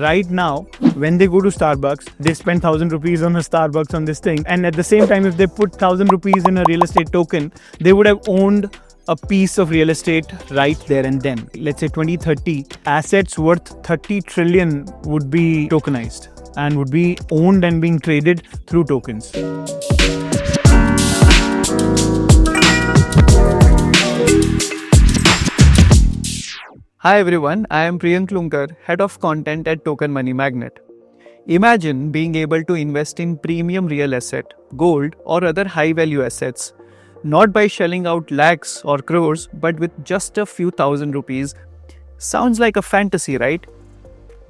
Right now, when they go to Starbucks, they spend 1,000 rupees on a Starbucks on this thing. And at the same time, if they put 1,000 rupees in a real estate token, they would have owned a piece of real estate right there and then. Let's say 2030, assets worth 30 trillion would be tokenized and would be owned and being traded through tokens. Hi everyone, I am Priyank Loonker, Head of Content at Token Money Magnet. Imagine being able to invest in premium real asset, gold or other high value assets, not by shelling out lakhs or crores, but with just a few thousand rupees. Sounds like a fantasy, right?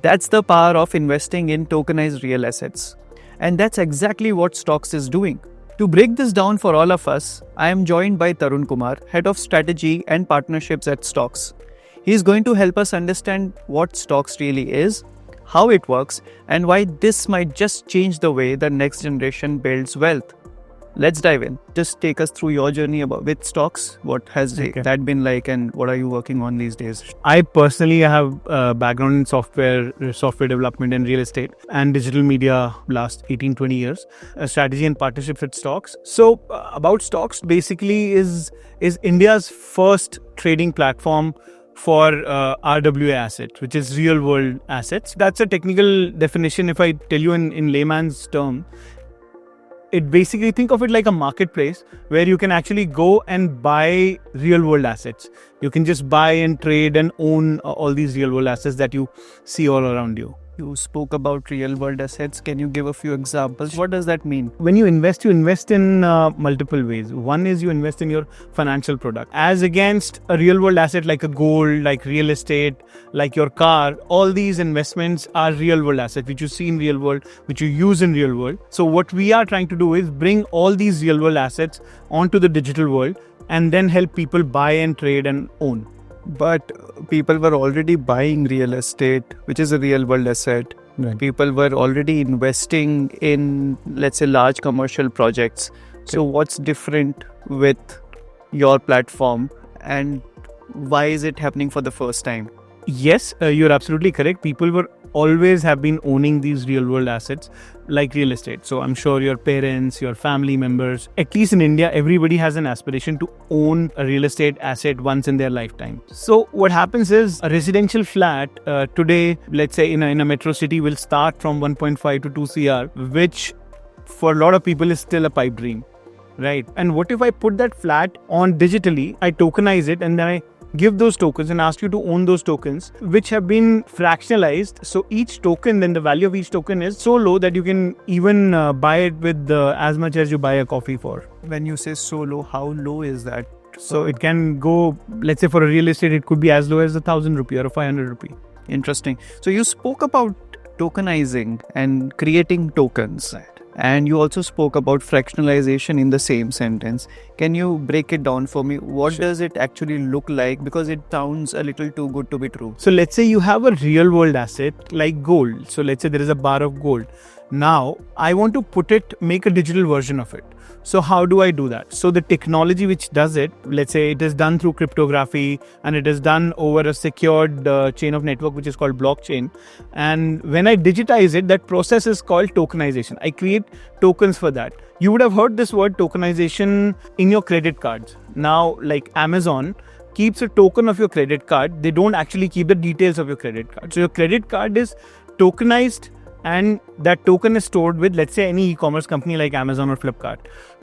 That's the power of investing in tokenized real assets. And that's exactly what STOEX is doing. To break this down for all of us, I am joined by Tarun Kumar, Head of Strategy and Partnerships at STOEX. He is going to help us understand what STOEX really is, how it works, and why this might just change the way the next generation builds wealth. Let's dive in. Just take us through your journey with STOEX. What has that been like, and what are you working on these days? I personally have a background in software development and real estate and digital media last 18-20 years. Strategy and partnerships at STOEX. So about STOEX basically is India's first trading platform for RWA assets, which is real world assets. That's a technical definition. If I tell you in layman's term, it basically, think of it like a marketplace where you can actually go and buy real world assets. You can just buy and trade and own all these real world assets that you see all around you. You spoke about real world assets. Can you give a few examples? What does that mean? When you invest in multiple ways. One is you invest in your financial product as against a real world asset like a gold, like real estate, like your car. All these investments are real world assets which you see in real world, which you use in real world. So what we are trying to do is bring all these real world assets onto the digital world and then help people buy and trade and own. But people were already buying real estate, which is a real world asset. Right. People were already investing in, let's say, large commercial projects. So what's different with your platform, and why is it happening for the first time? Yes, you're absolutely correct. People always have been owning these real world assets like real estate. So I'm sure your parents, your family members, at least in India, everybody has an aspiration to own a real estate asset once in their lifetime. So what happens is a residential flat today, let's say in a metro city, will start from 1.5 to 2 CR, which for a lot of people is still a pipe dream, right? And what if I put that flat on digitally, I tokenize it, and then I give those tokens and ask you to own those tokens, which have been fractionalized. So each token, then the value of each token is so low that you can even buy it with as much as you buy a coffee for. When you say so low, how low is that? So it can go, let's say for a real estate, it could be as low as 1,000 rupee or 500 rupee. Interesting. So you spoke about tokenizing and creating tokens. And you also spoke about fractionalization in the same sentence. Can you break it down for me? What does it actually look like? Because it sounds a little too good to be true. So let's say you have a real world asset like gold. So let's say there is a bar of gold. Now I want to make a digital version of it. So how do I do that? So the technology which does it, let's say it is done through cryptography and it is done over a secured chain of network which is called blockchain. And when I digitize it, that process is called tokenization. I create tokens for that. You would have heard this word tokenization in your credit cards. Now, like Amazon keeps a token of your credit card. They don't actually keep the details of your credit card. So your credit card is tokenized, and that token is stored with, let's say, any e-commerce company like Amazon or Flipkart.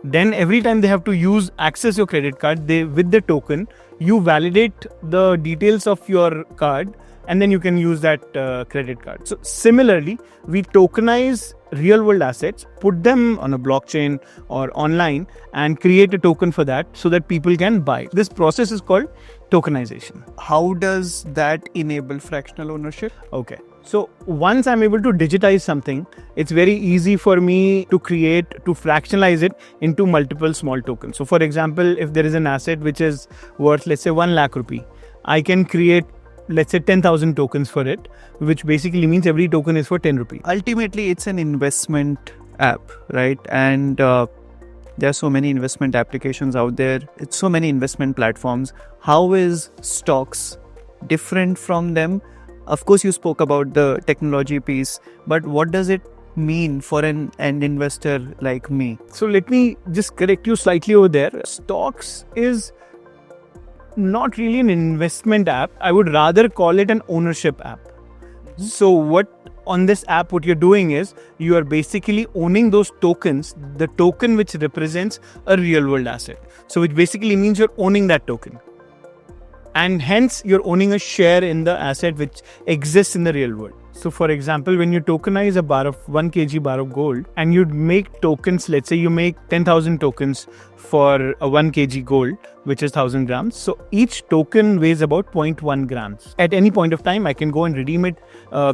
Then every time they have to access your credit card, with the token, you validate the details of your card, and then you can use that credit card. So similarly, we tokenize real world assets, put them on a blockchain or online, and create a token for that so that people can buy. This process is called tokenization. How does that enable fractional ownership? Okay. So once I'm able to digitize something, it's very easy for me to fractionalize it into multiple small tokens. So for example, if there is an asset which is worth, let's say 1 lakh rupee, I can create, let's say 10,000 tokens for it, which basically means every token is for 10 rupees. Ultimately, it's an investment app, right? And there are so many investment applications out there. It's so many investment platforms. How is STOEX different from them? Of course, you spoke about the technology piece, but what does it mean for an investor like me? So let me just correct you slightly over there. STOEX is not really an investment app. I would rather call it an ownership app. So what on this app, what you're doing is you are basically owning those tokens, the token which represents a real world asset. So which basically means you're owning that token. And hence you're owning a share in the asset which exists in the real world. So for example, when you tokenize a 1 kg bar of gold and you make tokens, let's say you make 10,000 tokens for a 1 kg gold, which is 1000 grams. So each token weighs about 0.1 grams. At any point of time, I can go and redeem it,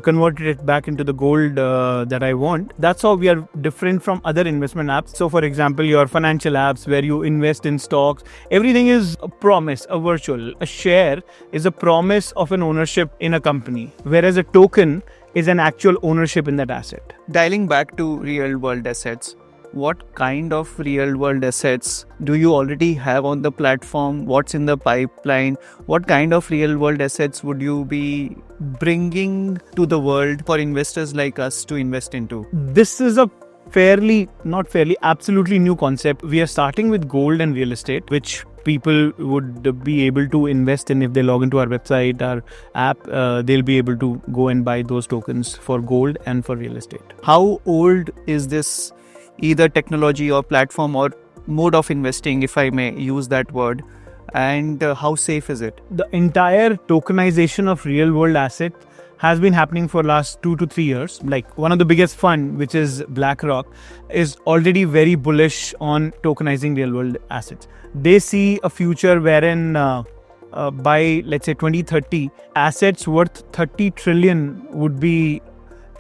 convert it back into the gold that I want. That's how we are different from other investment apps. So for example, your financial apps where you invest in stocks, everything is a promise, a virtual. A share is a promise of an ownership in a company, whereas a token is an actual ownership in that asset. Dialing back to real world assets, what kind of real world assets do you already have on the platform? What's in the pipeline? What kind of real world assets would you be bringing to the world for investors like us to invest into? This is a absolutely new concept. We are starting with gold and real estate, which people would be able to invest in if they log into our website, our app. They'll be able to go and buy those tokens for gold and for real estate. How old is this either technology or platform or mode of investing, if I may use that word, and how safe is it? The entire tokenization of real world assets has been happening for last 2 to 3 years. Like one of the biggest fund, which is BlackRock, is already very bullish on tokenizing real world assets. They see a future wherein by let's say 2030, assets worth 30 trillion would be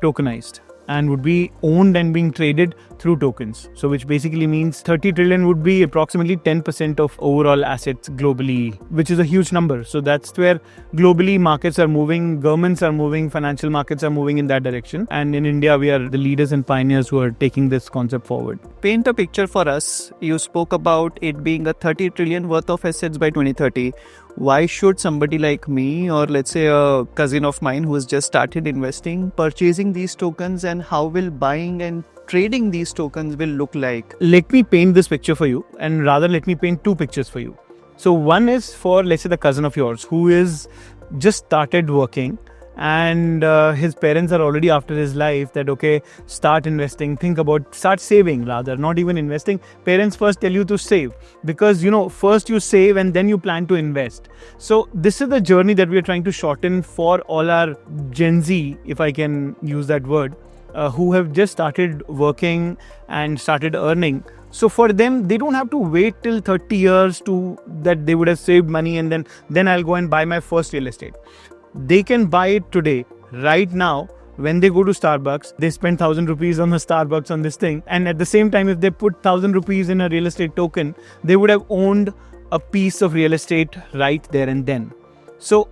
tokenized and would be owned and being traded through tokens. So which basically means 30 trillion would be approximately 10% of overall assets globally, which is a huge number. So that's where globally markets are moving, governments are moving, financial markets are moving in that direction. And in India, we are the leaders and pioneers who are taking this concept forward. Paint a picture for us. You spoke about it being a 30 trillion worth of assets by 2030. Why should somebody like me, or let's say a cousin of mine who has just started investing, purchasing these tokens, and how will buying and trading these tokens will look like? Let me paint this picture for you, and rather let me paint two pictures for you. So one is for, let's say, the cousin of yours who is just started working and his parents are already after his life that, okay, start investing, start saving rather, not even investing. Parents first tell you to save because, first you save and then you plan to invest. So this is the journey that we are trying to shorten for all our Gen Z, if I can use that word, who have just started working and started earning. So for them, they don't have to wait till 30 years that they would have saved money and then I'll go and buy my first real estate. They can buy it today, right now. When they go to Starbucks, they spend 1,000 rupees on the Starbucks on this thing. And at the same time, if they put 1,000 rupees in a real estate token, they would have owned a piece of real estate right there and then. So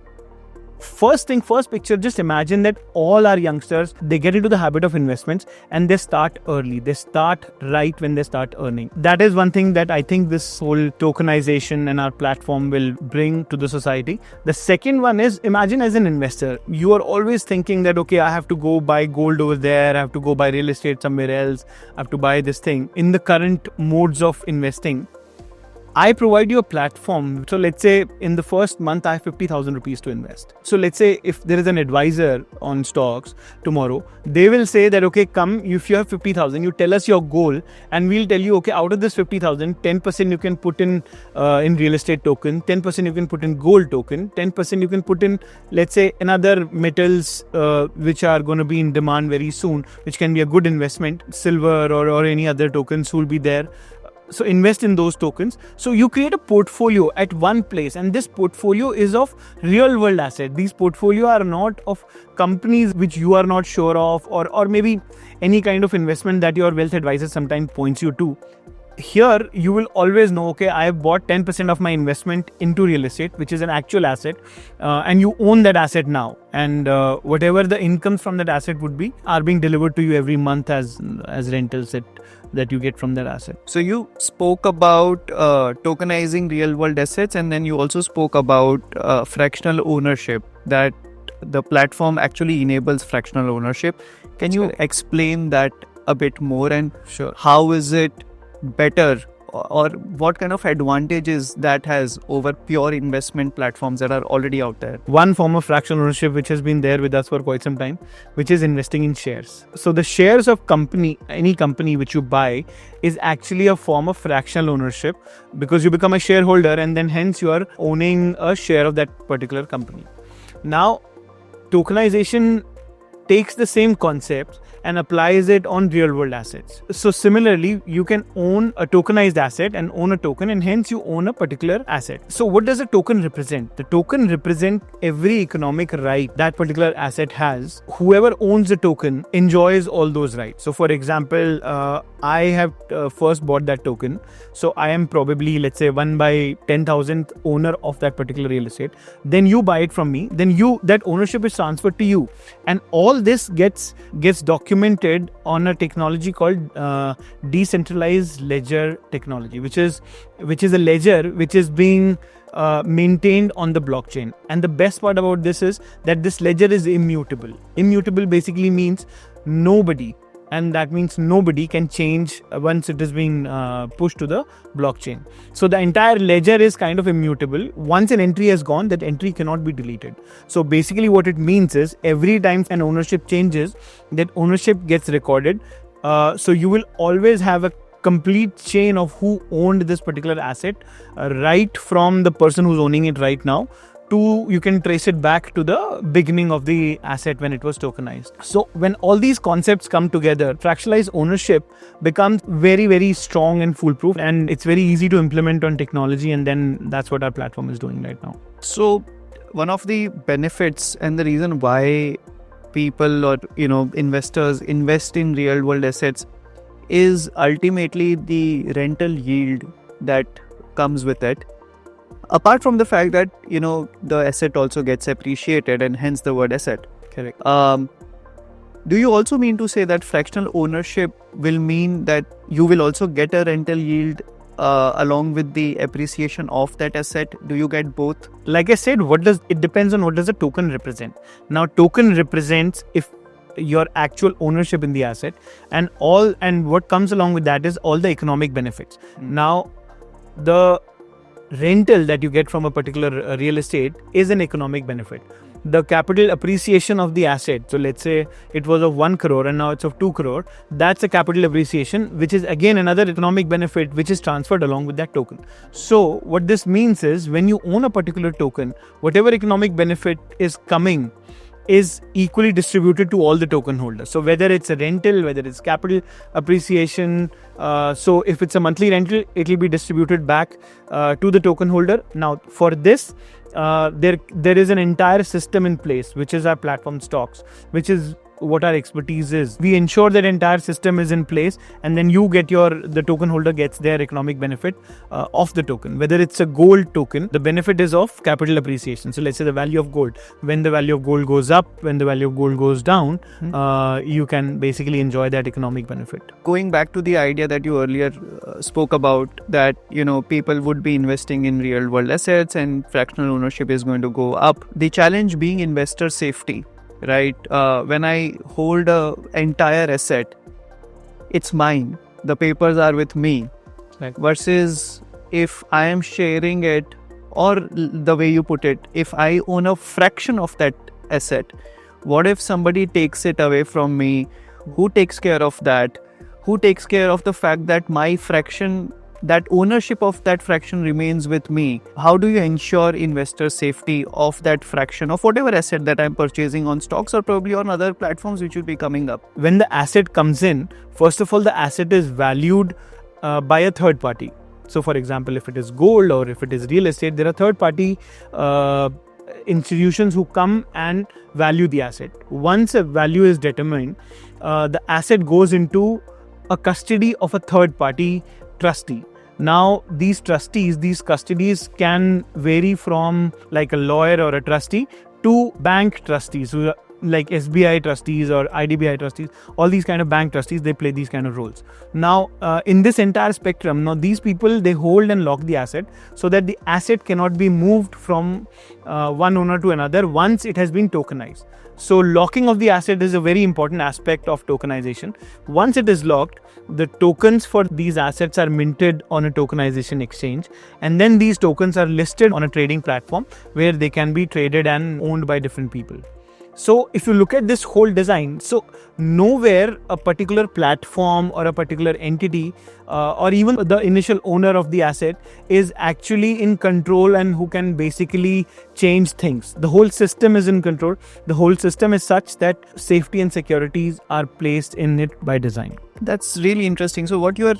first picture, just imagine that all our youngsters, they get into the habit of investments and they start early. They start right when they start earning. That is one thing that I think this whole tokenization and our platform will bring to the society. The second one is, imagine as an investor, you are always thinking that, okay, I have to go buy gold over there, I have to go buy real estate somewhere else, I have to buy this thing. In the current modes of investing, I provide you a platform. So let's say in the first month, I have 50,000 rupees to invest. So let's say if there is an advisor on STOEX tomorrow, they will say that, okay, come, if you have 50,000, you tell us your goal and we'll tell you, okay, out of this 50,000, 10% you can put in real estate token, 10% you can put in gold token, 10% you can put in, let's say, another metals which are going to be in demand very soon, which can be a good investment, silver or any other tokens will be there. So invest in those tokens. So you create a portfolio at one place, and this portfolio is of real world assets. These portfolio are not of companies which you are not sure of, or maybe any kind of investment that your wealth advisor sometimes points you to. Here you will always know, okay, I have bought 10% of my investment into real estate, which is an actual asset, and you own that asset now, and whatever the incomes from that asset would be are being delivered to you every month as rentals that you get from that asset. So you spoke about tokenizing real world assets, and then you also spoke about fractional ownership, that the platform actually enables fractional ownership. Can you explain that a bit more, and how is it better, or what kind of advantages that has over pure investment platforms that are already out there? One form of fractional ownership which has been there with us for quite some time, which is investing in shares. So the shares of any company which you buy is actually a form of fractional ownership, because you become a shareholder and then hence you are owning a share of that particular company. Now, tokenization takes the same concept and applies it on real world assets. So similarly, you can own a tokenized asset and own a token, and hence you own a particular asset. So what does a token represent? The token represents every economic right that particular asset has. Whoever owns the token enjoys all those rights. So for example, I have first bought that token. So I am probably, let's say, 1 by 10,000th owner of that particular real estate. Then you buy it from me. Then that ownership is transferred to you. And all this gets documented on a technology called decentralized ledger technology, which is a ledger which is being maintained on the blockchain. And the best part about this is that this ledger is immutable. Immutable basically means nobody, and that means nobody can change once it is being pushed to the blockchain. So the entire ledger is kind of immutable. Once an entry has gone, that entry cannot be deleted. So basically what it means is every time an ownership changes, that ownership gets recorded. So you will always have a complete chain of who owned this particular asset, right from the person who's owning it right now to, you can trace it back to the beginning of the asset when it was tokenized. So when all these concepts come together, fractionalized ownership becomes very, very strong and foolproof, and it's very easy to implement on technology, and then that's what our platform is doing right now. So one of the benefits and the reason why people or investors invest in real world assets is ultimately the rental yield that comes with it. Apart from the fact that the asset also gets appreciated, and hence the word asset. Correct. Do you also mean to say that fractional ownership will mean that you will also get a rental yield along with the appreciation of that asset? Do you get both? Like I said, it depends on what does the token represent. Now, token represents if your actual ownership in the asset, and what comes along with that is all the economic benefits. Now, the rental that you get from a particular real estate is an economic benefit. The capital appreciation of the asset, so let's say it was of 1 crore and now it's of 2 crore, that's a capital appreciation, which is again another economic benefit which is transferred along with that token. So what this means is, when you own a particular token, whatever economic benefit is coming is equally distributed to all the token holders. So whether it's a rental, whether it's capital appreciation, so if it's a monthly rental, it will be distributed back to the token holder. Now for this, there is an entire system in place, which is our platform STOEX, which is what our expertise is. We ensure that entire system is in place, and then the token holder gets their economic benefit of the token. Whether it's a gold token, the benefit is of capital appreciation. So let's say the value of gold. When the value of gold goes up, when the value of gold goes down, you can basically enjoy that economic benefit. Going back to the idea that you earlier spoke about, that people would be investing in real world assets and fractional ownership is going to go up. The challenge being investor safety. Right? When I hold an entire asset, it's mine. The papers are with me. Right. Versus if I am sharing it, or the way you put it, if I own a fraction of that asset, what if somebody takes it away from me? Who takes care of that? Who takes care of the fact that my fraction, that ownership of that fraction remains with me? How do you ensure investor safety of that fraction of whatever asset that I'm purchasing on STOEX or probably on other platforms which will be coming up? When the asset comes in, first of all, the asset is valued by a third party. So for example, if it is gold or if it is real estate, there are third party institutions who come and value the asset. Once a value is determined, the asset goes into a custody of a third party trustee. Now, these custodies can vary from like a lawyer or a trustee to bank trustees, like SBI trustees or IDBI trustees, all these kind of bank trustees, they play these kind of roles. Now, in this entire spectrum, now these people, they hold and lock the asset so that the asset cannot be moved from one owner to another once it has been tokenized. So locking of the asset is a very important aspect of tokenization. Once it is locked, the tokens for these assets are minted on a tokenization exchange, and then these tokens are listed on a trading platform where they can be traded and owned by different people. So if you look at this whole design, so nowhere a particular platform or a particular entity or even the initial owner of the asset is actually in control and who can basically change things. The whole system is in control. The whole system is such that safety and securities are placed in it by design. That's really interesting. So what you are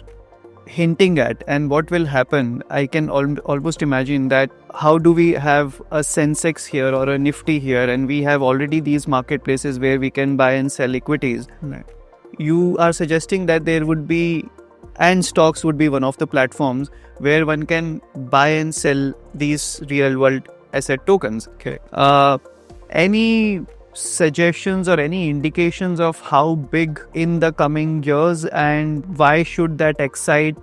hinting at and what will happen, I can almost imagine that how do we have a Sensex here or a Nifty here, and we have already these marketplaces where we can buy and sell equities. Right. You are suggesting that there would be, and STOEX would be one of the platforms where one can buy and sell these real world asset tokens. Okay. Any suggestions or any indications of how big in the coming years, and why should that excite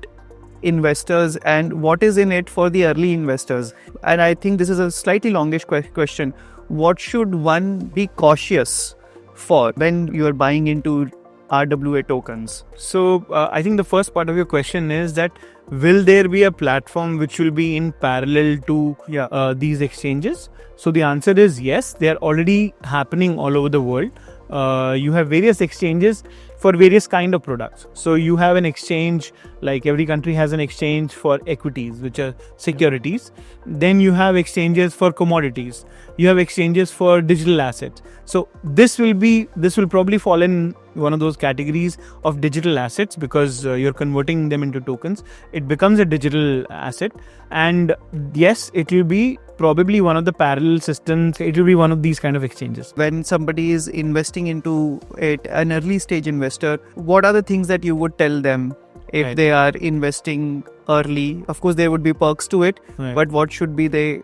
investors, and what is in it for the early investors? And I think this is a slightly longish question. What should one be cautious for when you are buying into RWA tokens? So I think the first part of your question is that will there be a platform which will be in parallel to these exchanges? So the answer is yes, they are already happening all over the world. You have various exchanges for various kind of products. So you have an exchange, like every country has an exchange for equities, which are securities. Then you have exchanges for commodities. You have exchanges for digital assets. So this will probably fall in one of those categories of digital assets because you're converting them into tokens. It becomes a digital asset, and yes, it will be probably one of the parallel systems. It will be one of these kind of exchanges. When somebody is investing into it, an early stage investor, what are the things that you would tell them if they are investing early? Of course, there would be perks to it, but what should be they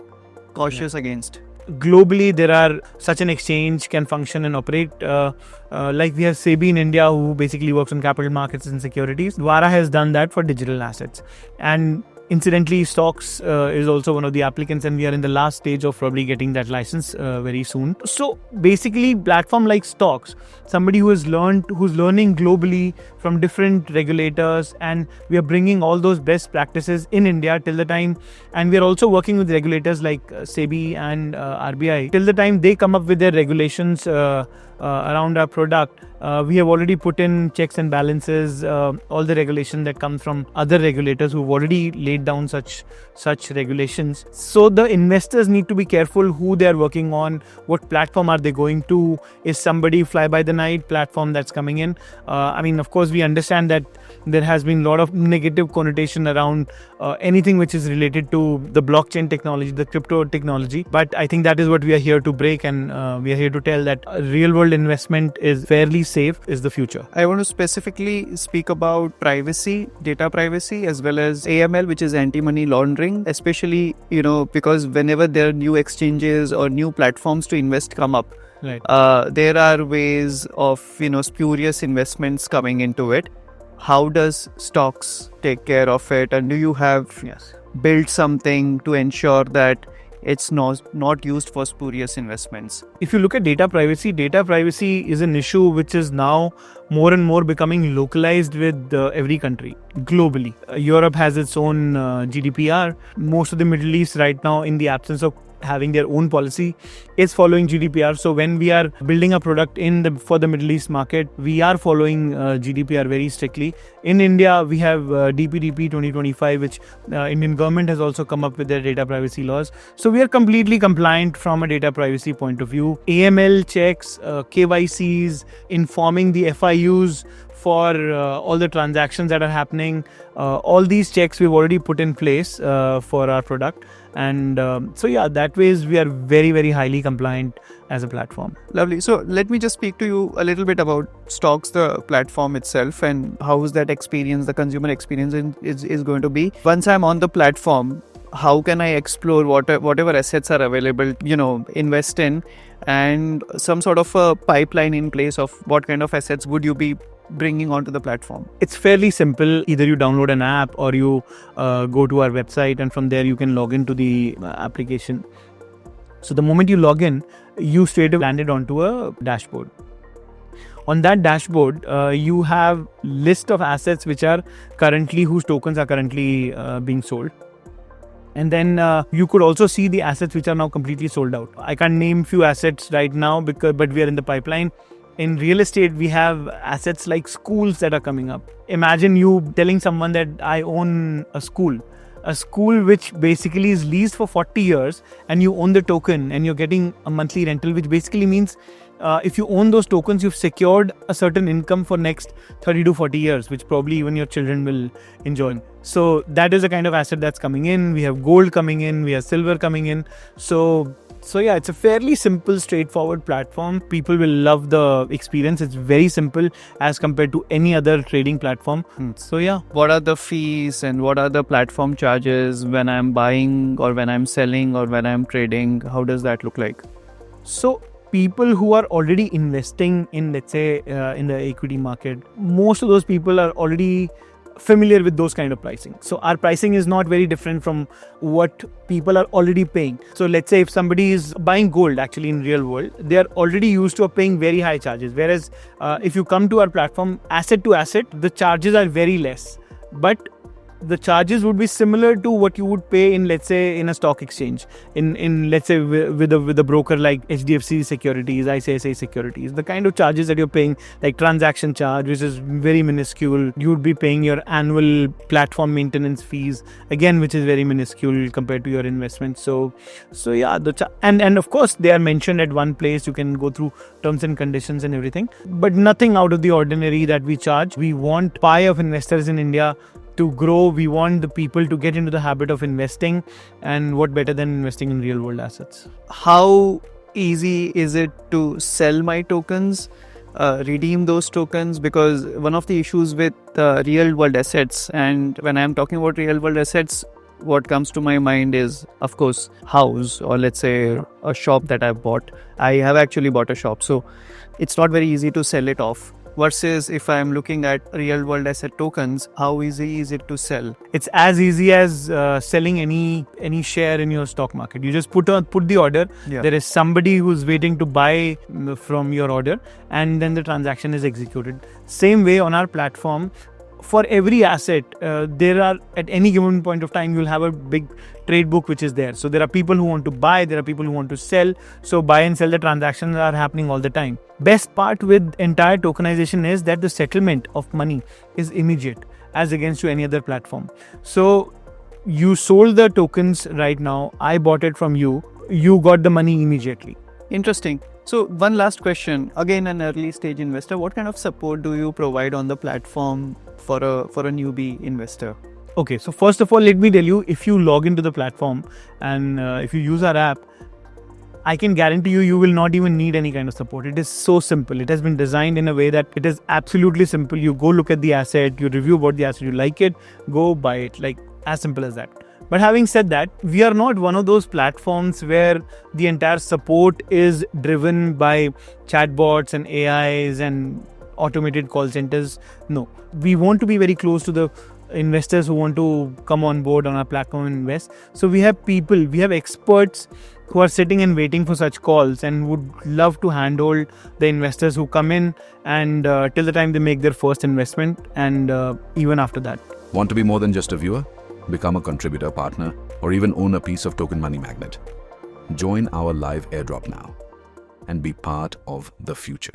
cautious against? Globally, there are such an exchange can function and operate. Like we have SEBI in India, who basically works on capital markets and securities. Dwara has done that for digital assets. And incidentally, STOEX is also one of the applicants, and we are in the last stage of probably getting that license very soon. So basically, platform like STOEX, somebody who's learning globally from different regulators, and we are bringing all those best practices in India till the time, and we are also working with regulators like SEBI and RBI till the time they come up with their regulations around our product. We have already put in checks and balances, all the regulation that comes from other regulators who've already laid down such regulations. So the investors need to be careful who they are working on, what platform are they going to, is somebody fly by the night platform that's coming in. I mean, of course, we understand that there has been a lot of negative connotation around anything which is related to the blockchain technology, the crypto technology. But I think that is what we are here to break, and we are here to tell that real world investment is fairly safe, is the future. I want to specifically speak about privacy, data privacy, as well as AML, which is anti-money laundering, especially, because whenever there are new exchanges or new platforms to invest come up, right, there are ways of, spurious investments coming into it. How does STOEX take care of it? And do you have built something to ensure that it's not used for spurious investments? If you look at data privacy is an issue which is now more and more becoming localized with every country globally. Europe has its own GDPR. Most of the Middle East right now, in the absence of having their own policy, is following GDPR. So when we are building a product for the Middle East market, we are following GDPR very strictly. In India, we have DPDP 2025, which Indian government has also come up with their data privacy laws. So we are completely compliant from a data privacy point of view. AML checks, KYCs, informing the FIUs for all the transactions that are happening. All these checks we've already put in place for our product. And that ways we are very, very highly compliant as a platform. Lovely. So let me just speak to you a little bit about STOEX, the platform itself, and how is that experience, the consumer experience is going to be. Once I'm on the platform, how can I explore whatever assets are available, invest in, and some sort of a pipeline in place of what kind of assets would you be bringing onto the platform? It's fairly simple. Either you download an app or you go to our website, and from there you can log into the application. So the moment you log in, you straight away landed onto a dashboard. On that dashboard, you have list of assets whose tokens are currently being sold. And then you could also see the assets which are now completely sold out. I can't name few assets right now but we are in the pipeline. In real estate, we have assets like schools that are coming up. Imagine you telling someone that I own a school which basically is leased for 40 years, and you own the token and you're getting a monthly rental, which basically means if you own those tokens, you've secured a certain income for next 30 to 40 years, which probably even your children will enjoy. So that is the kind of asset that's coming in. We have gold coming in, we have silver coming in. So yeah, it's a fairly simple, straightforward platform. People will love the experience. It's very simple as compared to any other trading platform. So yeah. What are the fees and what are the platform charges when I'm buying or when I'm selling or when I'm trading? How does that look like? So people who are already investing in, let's say, in the equity market, most of those people are already familiar with those kind of pricing. So our pricing is not very different from what people are already paying. So let's say if somebody is buying gold actually in real world, they are already used to paying very high charges. Whereas if you come to our platform asset to asset, the charges are very less. But the charges would be similar to what you would pay in, let's say, in a stock exchange, in let's say with a broker like HDFC Securities, ICICI Securities. The kind of charges that you're paying, like transaction charge, which is very minuscule. You would be paying your annual platform maintenance fees, again, which is very minuscule compared to your investment. So yeah, and of course they are mentioned at one place. You can go through terms and conditions and everything, but nothing out of the ordinary that we charge. We want pie of investors in India to grow. We want the people to get into the habit of investing, and what better than investing in real world assets? How easy is it to sell my tokens, redeem those tokens? Because one of the issues with real world assets, and when I'm talking about real world assets, what comes to my mind is, of course, house, or let's say a shop that I've bought. I have actually bought a shop, so it's not very easy to sell it off. Versus if I'm looking at real world asset tokens, how easy is it to sell? It's as easy as selling any share in your stock market. You just put the order. Yeah. There is somebody who's waiting to buy from your order, and then the transaction is executed. Same way on our platform, for every asset, there are, at any given point of time, you'll have a big trade book which is there. So there are people who want to buy, there are people who want to sell. So buy and sell, the transactions are happening all the time. Best part with entire tokenization is that the settlement of money is immediate as against to any other platform. So you sold the tokens right now, I bought it from you, you got the money immediately. Interesting. So one last question, again an early stage investor, what kind of support do you provide on the platform for a newbie investor? Okay, so first of all, let me tell you, if you log into the platform and if you use our app, I can guarantee you will not even need any kind of support. It is so simple. It has been designed in a way that it is absolutely simple. You go look at the asset, you review about the asset, you like it, go buy it, like as simple as that. But having said that, we are not one of those platforms where the entire support is driven by chatbots and AIs and automated call centers. No, we want to be very close to the investors who want to come on board on our platform and invest. So we have people, we have experts who are sitting and waiting for such calls and would love to handhold the investors who come in and till the time they make their first investment, and even after that. Want to be more than just a viewer? Become a contributor, partner, or even own a piece of Token Money Magnet. Join our live airdrop now and be part of the future.